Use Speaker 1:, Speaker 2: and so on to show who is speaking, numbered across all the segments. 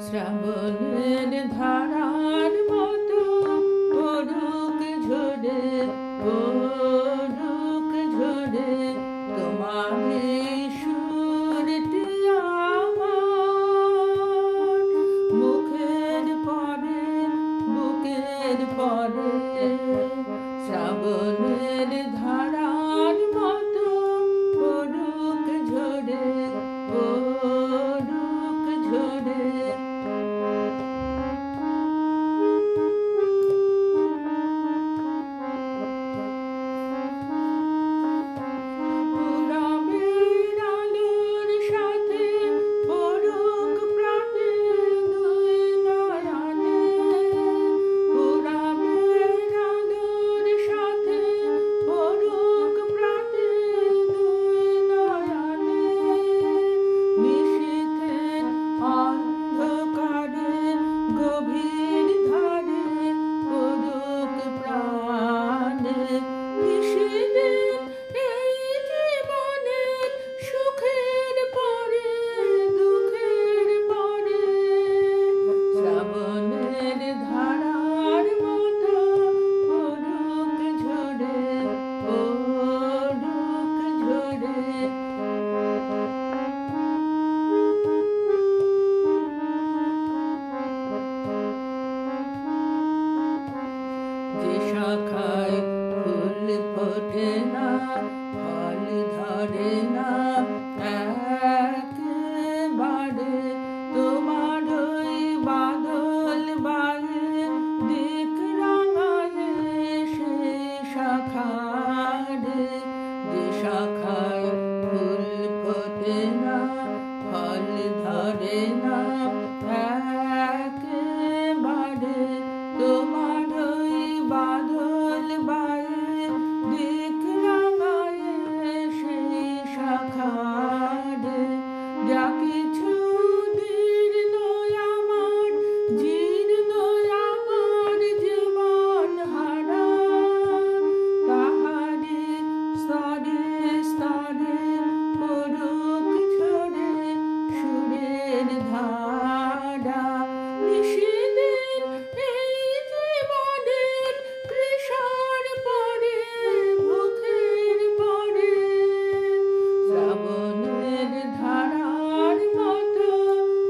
Speaker 1: শ্রাবণের ধারার মতো পড়ুক ঝরে, পড়ুক ঝরে তোমার এই সুরটি আমার মুখের পরে, বুকের পরে। শ্রাবণের ধারার মতো পড়ুক ঝরে, পড়ুক ঝরে। গভীর ধারে পড়ুক প্রাণে নিশিদিন এই জীবনের সুখের পরে দুঃখের পরে। শ্রাবণের ধারার মতো পড়ুক ঝরে, পড়ুক ঝরে। যে শাখায় ফুল ফোটে না, ফল ধরে না একেবারে, তোমার ওই বাদল বায়ে দিক রাঙায়ে সেই শাখারে। যে শাখায় ফুল ফোটে না, ফল ধরে না একেবারে, তোমার ওই বাদল বায়ে দিক রাঙায়ে সেই শাখারে। যা কিছু দীর্ণ আমার, জীর্ণ আমার জীবন হারা, তাহারি স্তরে স্তরে পড়ুক ঝরে সুরের ধারা। নিশিদিন এই জীবনের কৃষার পরে মুখের পরে। শ্রাবণের ধারার মতো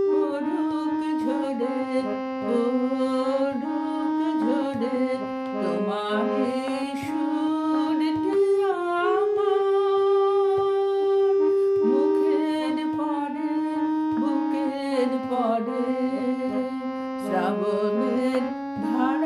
Speaker 1: পড়ুক ঝরে, পড়ুক ঝরে তোমার এই সুরটি আমার মুখের পরে, বুকের পরে। শ্রাবণের ধারা।